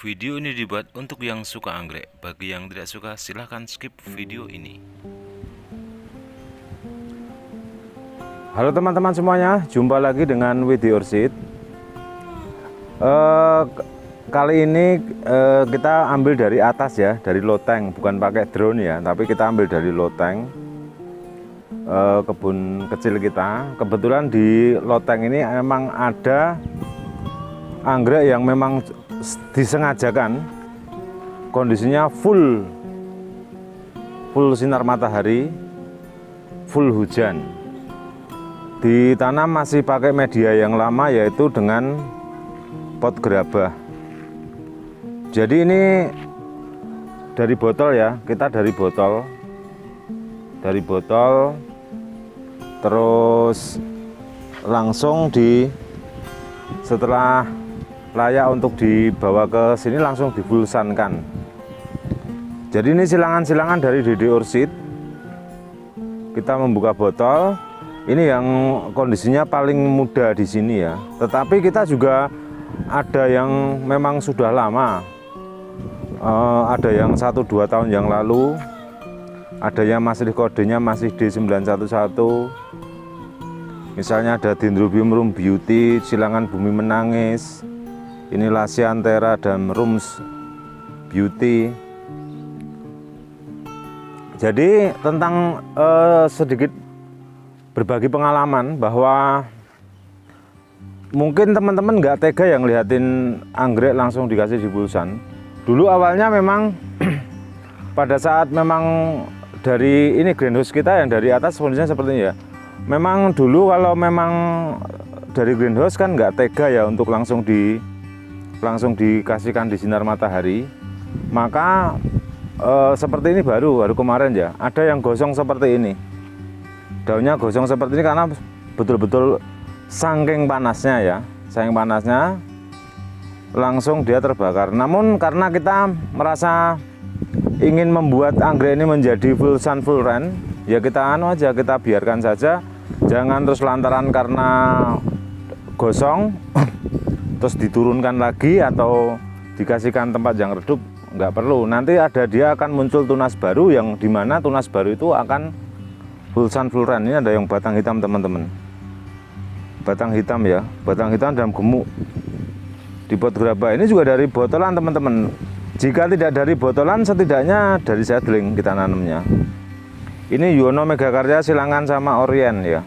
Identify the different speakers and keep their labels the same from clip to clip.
Speaker 1: Video ini dibuat untuk yang suka anggrek. Bagi yang tidak suka, silahkan skip video ini.
Speaker 2: Halo teman-teman semuanya, jumpa lagi dengan Widhi Ursid. Kali ini kita ambil dari atas ya, dari loteng, bukan pakai drone ya, tapi kita ambil dari loteng kebun kecil kita. Kebetulan di loteng ini memang ada anggrek yang memang disengajakan kondisinya full sinar matahari, full hujan. Ditanam masih pakai media yang lama, yaitu dengan pot gerabah. Jadi ini dari botol ya, kita dari botol, terus langsung setelah layak untuk dibawa ke sini langsung dibulsankan. Jadi ini silangan-silangan dari Dede Ursid. Kita membuka botol. Ini yang kondisinya paling muda di sini ya. Tetapi kita juga ada yang memang sudah lama. Ada yang 1-2 tahun yang lalu. Ada yang masih kodenya masih D911. Misalnya ada Dendrobium Rum Beauty, silangan Bumi Menangis. Ini Lasianthera dan Rums Beauty. Jadi tentang sedikit berbagi pengalaman bahwa mungkin teman-teman nggak tega yang lihatin anggrek langsung dikasih di bulsan. Dulu awalnya memang pada saat memang dari ini greenhouse kita yang dari atas kondisinya seperti ini ya. Memang dulu kalau memang dari greenhouse kan nggak tega ya untuk langsung dikasihkan di sinar matahari. Maka seperti ini baru kemarin ya, ada yang gosong seperti ini. Daunnya gosong seperti ini karena betul-betul saking panasnya ya, langsung dia terbakar. Namun karena kita merasa ingin membuat anggrek ini menjadi full sun full rain, ya kita kita biarkan saja. Jangan terus lantaran karena gosong terus diturunkan lagi atau dikasihkan tempat yang redup, nggak perlu. Nanti dia akan muncul tunas baru, yang dimana tunas baru itu akan full sun full rain. Ini ada yang batang hitam teman-teman, batang hitam ya, batang hitam dalam gemuk di pot gerabah. Ini juga dari botolan teman-teman. Jika tidak dari botolan, setidaknya dari seedling kita nanamnya. Ini Yuwono Megakarya silangan sama Orien ya,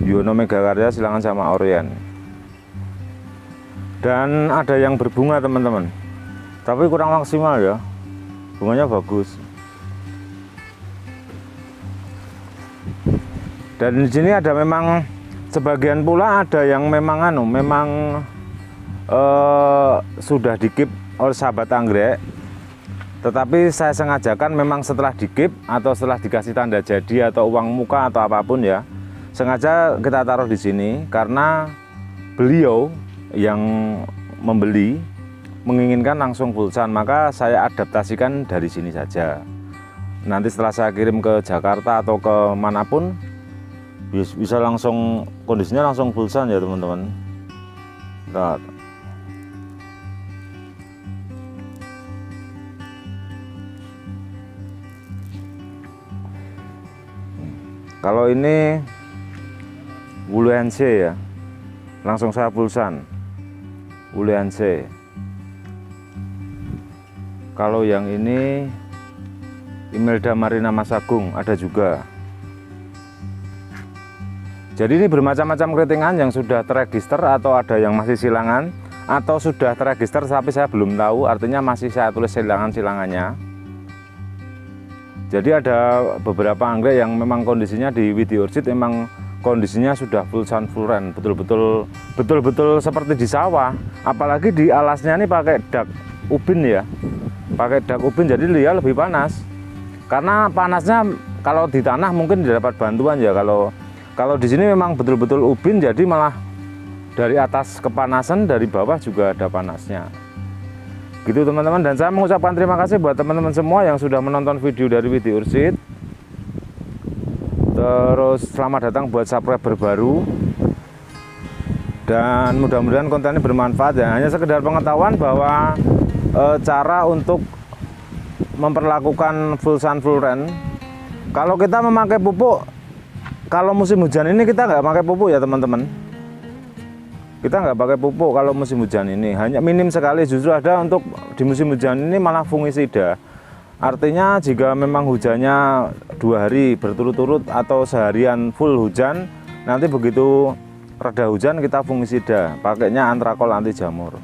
Speaker 2: Yuwono Megakarya silangan sama Orien. Dan ada yang berbunga teman-teman, tapi kurang maksimal ya, bunganya bagus. Dan di sini ada memang sebagian pula ada yang memang sudah dikip oleh sahabat anggrek. Tetapi saya sengajakan memang setelah dikip atau setelah dikasih tanda jadi atau uang muka atau apapun ya, sengaja kita taruh di sini karena beliau yang membeli menginginkan langsung bulsan, maka saya adaptasikan dari sini saja. Nanti setelah saya kirim ke Jakarta atau ke manapun bisa langsung, kondisinya langsung bulsan ya teman-teman. Kalau ini Wulianse ya, langsung saya bulsan Wulianse. Kalau yang ini Imelda Marina Masagung ada juga. Jadi ini bermacam-macam keritingan yang sudah terregister atau ada yang masih silangan atau sudah terregister tapi saya belum tahu, artinya masih saya tulis silangannya. Jadi ada beberapa anggrek yang memang kondisinya di Widhi Ursid memang kondisinya sudah full sun full rain, betul-betul seperti di sawah. Apalagi di alasnya ini pakai dak ubin ya, jadi dia lebih panas. Karena panasnya kalau di tanah mungkin dapat bantuan ya, kalau di sini memang betul-betul ubin, jadi malah dari atas kepanasan, dari bawah juga ada panasnya. Gitu teman-teman, dan saya mengucapkan terima kasih buat teman-teman semua yang sudah menonton video dari Widhi Ursid. Terus selamat datang buat subscriber baru. Dan mudah-mudahan konten ini bermanfaat ya. Hanya sekedar pengetahuan bahwa cara untuk memperlakukan full sun full rain. Kalau kita memakai pupuk, kalau musim hujan ini kita nggak pakai pupuk ya teman-teman. Kita nggak pakai pupuk kalau musim hujan ini, hanya minim sekali. Justru ada untuk di musim hujan ini malah fungisida. Artinya jika memang hujannya 2 hari berturut-turut atau seharian full hujan, nanti begitu reda hujan kita fungisida, pakainya antrakol anti jamur.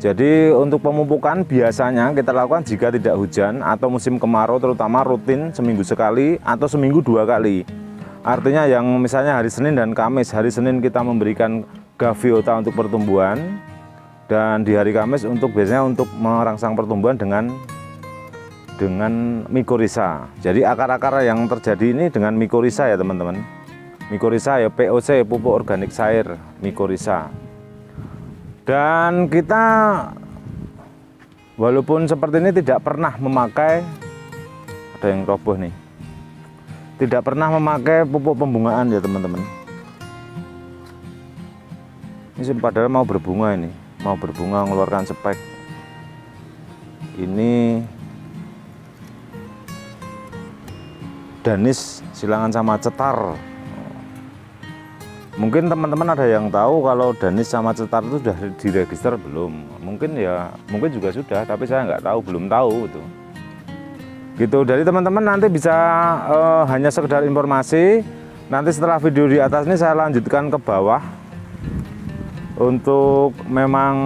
Speaker 2: Jadi untuk pemupukan biasanya kita lakukan jika tidak hujan atau musim kemarau, terutama rutin seminggu sekali atau seminggu 2 kali. Artinya yang misalnya hari Senin dan Kamis, hari Senin kita memberikan gaviota untuk pertumbuhan, dan di hari Kamis untuk biasanya untuk merangsang pertumbuhan dengan mikorizа. Jadi akar-akar yang terjadi ini dengan mikorizа ya teman-teman. Mikorizа ya POC, pupuk organik cair mikorizа. Dan kita walaupun seperti ini tidak pernah memakai, ada yang roboh nih, tidak pernah memakai pupuk pembungaan ya teman-teman. Ini padahal mau berbunga, ini mau berbunga mengeluarkan spek. Ini danis silangan sama cetar. Mungkin teman-teman ada yang tahu kalau danis sama cetar itu sudah diregister belum? Mungkin juga sudah, tapi saya nggak tahu, belum tahu itu. Gitu. Dari teman-teman nanti bisa hanya sekedar informasi. Nanti setelah video di atas ini saya lanjutkan ke bawah untuk memang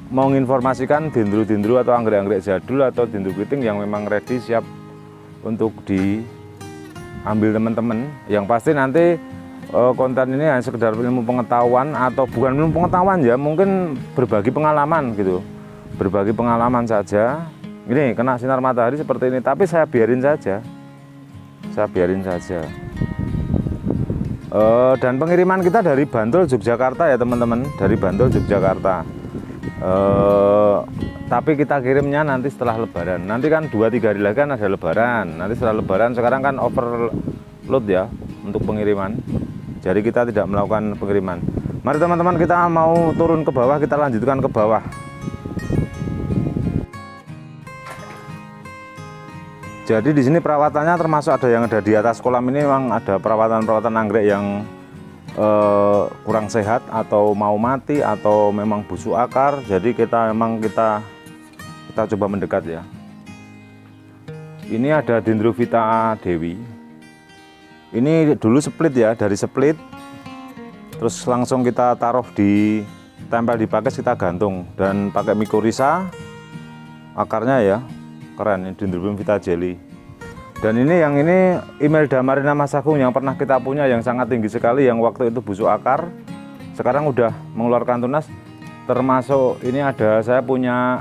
Speaker 2: menginformasikan dendru-dendru atau anggrek-anggrek jadul atau dendru keriting yang memang ready siap untuk diambil teman-teman. Yang pasti nanti konten ini hanya sekedar ilmu pengetahuan, atau bukan ilmu pengetahuan ya, mungkin berbagi pengalaman gitu, berbagi pengalaman saja. Ini kena sinar matahari seperti ini, tapi saya biarin saja, dan pengiriman kita dari Bantul Yogyakarta ya teman-teman, dari Bantul Yogyakarta. Tapi kita kirimnya nanti setelah Lebaran. Nanti kan 2-3 hari lagi kan ada Lebaran. Nanti setelah Lebaran, sekarang kan overload ya untuk pengiriman. Jadi kita tidak melakukan pengiriman. Mari teman-teman, kita mau turun ke bawah, kita lanjutkan ke bawah. Jadi di sini perawatannya termasuk ada yang ada di atas kolam ini, memang ada perawatan anggrek yang kurang sehat atau mau mati atau memang busuk akar. Jadi kita coba mendekat ya. Ini ada Dendrovita Dewi. Ini dulu split ya, dari split terus langsung kita taruh tempel di pakis, kita gantung dan pakai mikorizа. Akarnya ya keren, ini Dendrovita jelly. Dan ini Imelda Marina Masagung yang pernah kita punya, yang sangat tinggi sekali, yang waktu itu busuk akar, sekarang udah mengeluarkan tunas. Termasuk ini ada, saya punya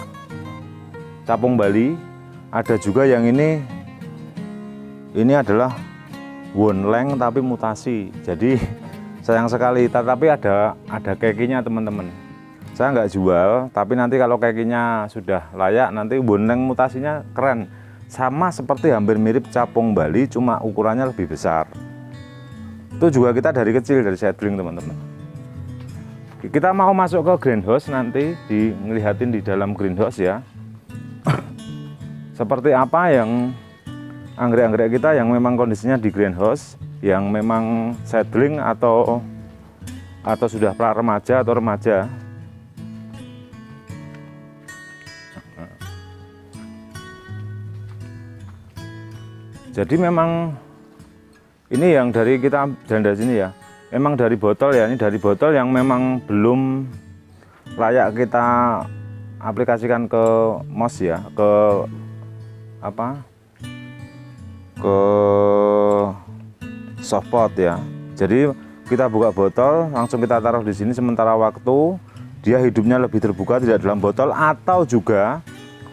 Speaker 2: capung Bali, ada juga yang ini adalah Wonleng tapi mutasi. Jadi sayang sekali, tapi ada kekinya teman-teman. Saya nggak jual, tapi nanti kalau kekinya sudah layak, nanti Wonleng mutasinya keren. Sama seperti hampir mirip capung Bali, cuma ukurannya lebih besar. Itu juga kita dari kecil, dari seedling teman-teman. Kita mau masuk ke greenhouse, nanti ngelihatin di dalam greenhouse ya. Seperti apa yang anggrek-anggrek kita yang memang kondisinya di greenhouse, yang memang seedling atau sudah pra remaja atau remaja. Jadi memang ini yang dari kita janda sini ya, memang dari botol ya, ini dari botol yang memang belum layak kita aplikasikan ke moss ya, ke softpot ya. Jadi kita buka botol, langsung kita taruh di sini sementara waktu dia hidupnya lebih terbuka, tidak dalam botol, atau juga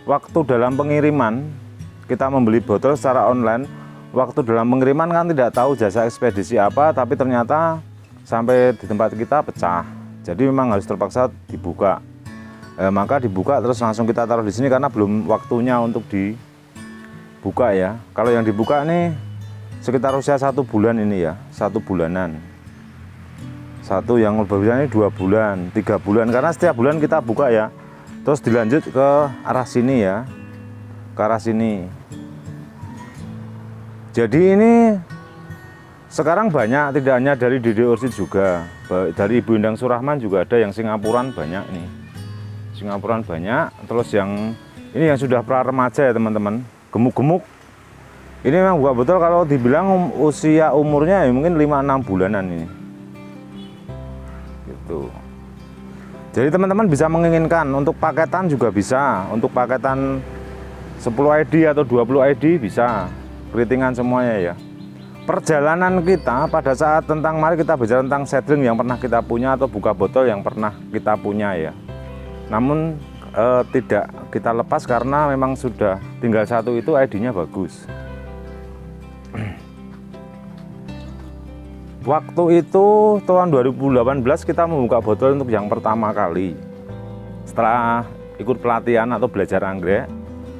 Speaker 2: waktu dalam pengiriman kita membeli botol secara online. Waktu dalam pengiriman kan tidak tahu jasa ekspedisi apa, tapi ternyata sampai di tempat kita pecah. Jadi memang harus terpaksa dibuka. Maka dibuka terus langsung kita taruh di sini karena belum waktunya untuk dibuka ya. Kalau yang dibuka nih sekitar usia 1 bulan ini ya, 1 bulanan. Satu yang bagusnya ini 2 bulan, 3 bulan, karena setiap bulan kita buka ya. Terus dilanjut ke arah sini ya, ke arah sini. Jadi ini sekarang banyak, tidak hanya dari Dede Ursid juga, dari Ibu Endang Surahman juga ada, yang Singapuran banyak nih. Singapuran banyak, terus yang ini yang sudah pra remaja ya teman-teman, gemuk-gemuk. Ini memang buka botol kalau dibilang usia umurnya ya mungkin 5-6 bulanan ini. Gitu. Jadi teman-teman bisa menginginkan untuk paketan juga bisa, untuk paketan 10 ID atau 20 ID bisa, keritingan semuanya ya. Perjalanan kita pada saat tentang, mari kita bicara tentang seedling yang pernah kita punya atau buka botol yang pernah kita punya ya. Namun tidak kita lepas karena memang sudah tinggal satu itu ID-nya bagus. Waktu itu tahun 2018 kita membuka botol untuk yang pertama kali. Setelah ikut pelatihan atau belajar anggrek,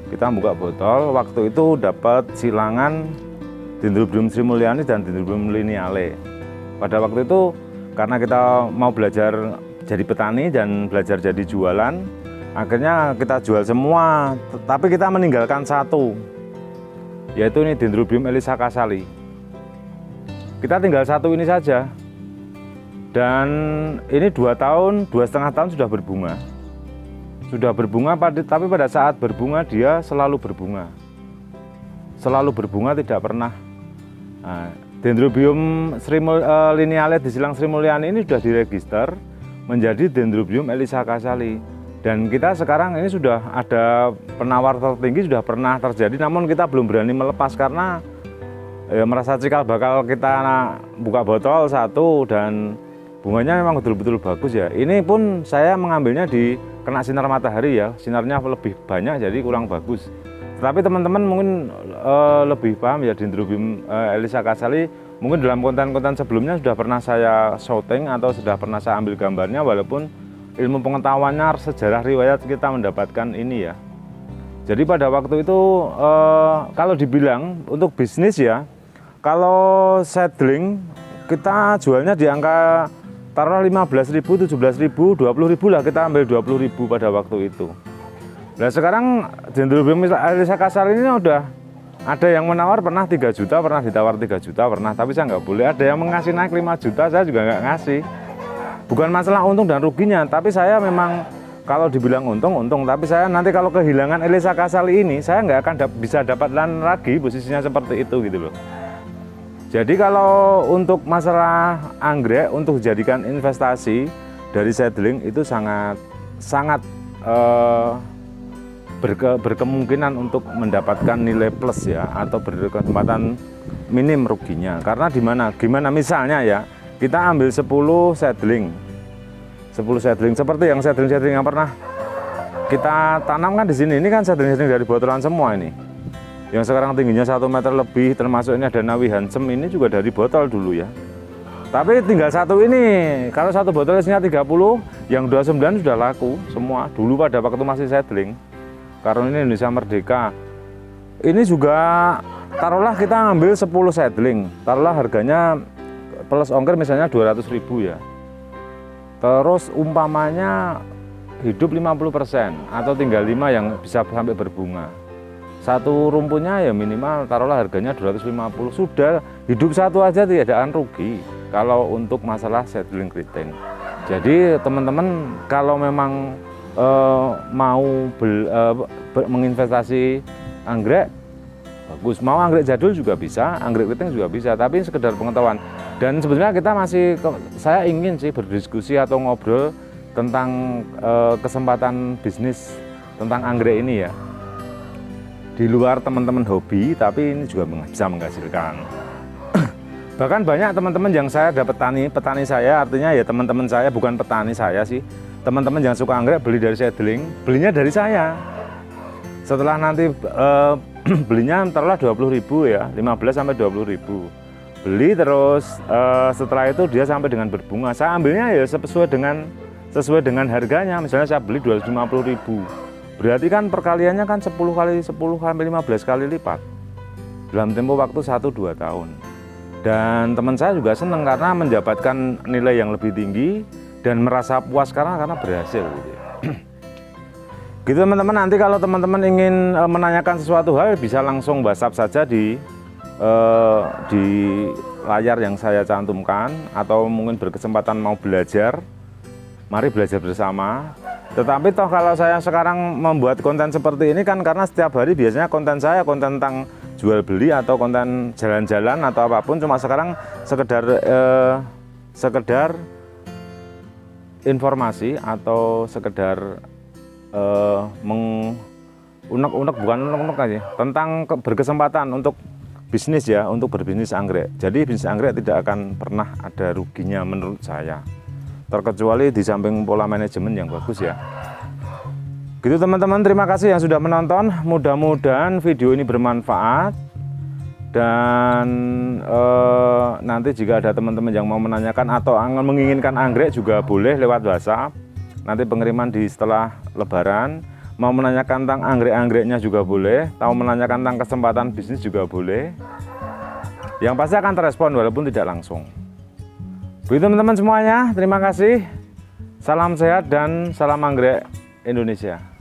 Speaker 2: kita membuka botol. Waktu itu dapat silangan Dendrobium Sri Mulyani dan Dendrobium lineale. Pada waktu itu karena kita mau belajar jadi petani dan belajar jadi jualan, akhirnya kita jual semua, tapi kita meninggalkan satu, yaitu ini Dendrobium Elisa Casali. Kita tinggal satu ini saja, dan ini 2 tahun, 2,5 tahun sudah berbunga. Sudah berbunga, tapi pada saat berbunga dia selalu berbunga. Selalu berbunga, tidak pernah. Nah, Dendrobium lineale di Silang Sri Mulyani ini sudah diregister menjadi Dendrobium Elisa Casali. Dan kita sekarang ini sudah ada penawar tertinggi, sudah pernah terjadi, namun kita belum berani melepas karena merasa cikal bakal kita buka botol satu dan bunganya memang betul-betul bagus ya. Ini pun saya mengambilnya di kena sinar matahari ya, sinarnya lebih banyak jadi kurang bagus. Tapi teman-teman mungkin lebih paham ya, Dendrobium Elisa Casali mungkin dalam konten-konten sebelumnya sudah pernah saya shooting atau sudah pernah saya ambil gambarnya, walaupun ilmu pengetahuannya, sejarah riwayat kita mendapatkan ini ya. Jadi pada waktu itu kalau dibilang untuk bisnis ya, kalau seedling kita jualnya di angka taruh 15.000, 17.000, 20.000 lah, kita ambil 20.000 pada waktu itu. Nah sekarang Dendrobium Elisa Casali ini udah ada yang menawar, pernah 3 juta, pernah ditawar 3 juta, pernah, tapi saya nggak boleh. Ada yang mengasih naik 5 juta, saya juga nggak ngasih. Bukan masalah untung dan ruginya, tapi saya memang kalau dibilang untung, tapi saya nanti kalau kehilangan Elisa Casali ini, saya nggak akan bisa dapatkan lagi posisinya seperti itu gitu loh. Jadi kalau untuk masalah anggrek untuk dijadikan investasi dari seedling itu sangat berkemungkinan untuk mendapatkan nilai plus ya, atau berkesempatan minim ruginya. Karena gimana misalnya ya, kita ambil 10 seedling seperti yang seedling yang pernah kita tanamkan di sini. Ini kan seedling dari botolan semua ini. Yang sekarang tingginya 1 meter lebih, termasuk ini ada Nawi Hansem, ini juga dari botol dulu ya. Tapi tinggal satu ini, kalau satu botol isinya 30, yang 29 sudah laku semua dulu pada waktu masih seedling. Karena ini Indonesia Merdeka. Ini juga taruhlah kita ambil 10 seedling, taruhlah harganya plus ongkir misalnya 200.000 ya. Terus umpamanya hidup 50% atau tinggal 5 yang bisa sampai berbunga. Satu rumputnya ya minimal taruhlah harganya 250, sudah hidup satu aja tidak akan rugi kalau untuk masalah seedling keriting. Jadi teman-teman kalau memang mau menginvestasi anggrek bagus, mau anggrek jadul juga bisa, anggrek keriting juga bisa, tapi sekedar pengetahuan. Dan sebenarnya kita saya ingin sih berdiskusi atau ngobrol tentang kesempatan bisnis tentang anggrek ini ya. Di luar teman-teman hobi, tapi ini juga bisa menghasilkan. Bahkan banyak teman-teman yang saya dapat petani saya, artinya ya teman-teman saya, bukan petani saya sih, teman-teman yang suka anggrek beli dari seedling, belinya dari saya. Setelah nanti belinya taruhlah 20.000 ya, 15 sampai 20.000. Beli terus setelah itu dia sampai dengan berbunga. Saya ambilnya ya sesuai dengan harganya. Misalnya saya beli 250.000. Berarti kan perkaliannya kan 10 kali 10 sampai 15 kali lipat dalam tempo waktu 1-2 tahun. Dan teman saya juga senang karena mendapatkan nilai yang lebih tinggi dan merasa puas karena berhasil gitu ya. Gitu teman-teman, nanti kalau teman-teman ingin menanyakan sesuatu hal bisa langsung WhatsApp saja di layar yang saya cantumkan, atau mungkin berkesempatan mau belajar, mari belajar bersama. Tetapi toh kalau saya sekarang membuat konten seperti ini kan karena setiap hari biasanya konten saya konten tentang jual beli atau konten jalan-jalan atau apapun, cuma sekarang sekedar informasi atau sekedar unek-unek, bukan unek-unek aja, tentang berkesempatan untuk bisnis ya, untuk berbisnis anggrek. Jadi bisnis anggrek tidak akan pernah ada ruginya menurut saya, terkecuali di samping pola manajemen yang bagus ya. Gitu teman-teman, terima kasih yang sudah menonton. Mudah-mudahan video ini bermanfaat. Dan nanti jika ada teman-teman yang mau menanyakan atau menginginkan anggrek juga boleh lewat WhatsApp. Nanti pengiriman di setelah Lebaran. Mau menanyakan tentang anggrek-anggreknya juga boleh. Mau menanyakan tentang kesempatan bisnis juga boleh. Yang pasti akan terespon walaupun tidak langsung. Begitu teman-teman semuanya. Terima kasih. Salam sehat dan salam anggrek Indonesia.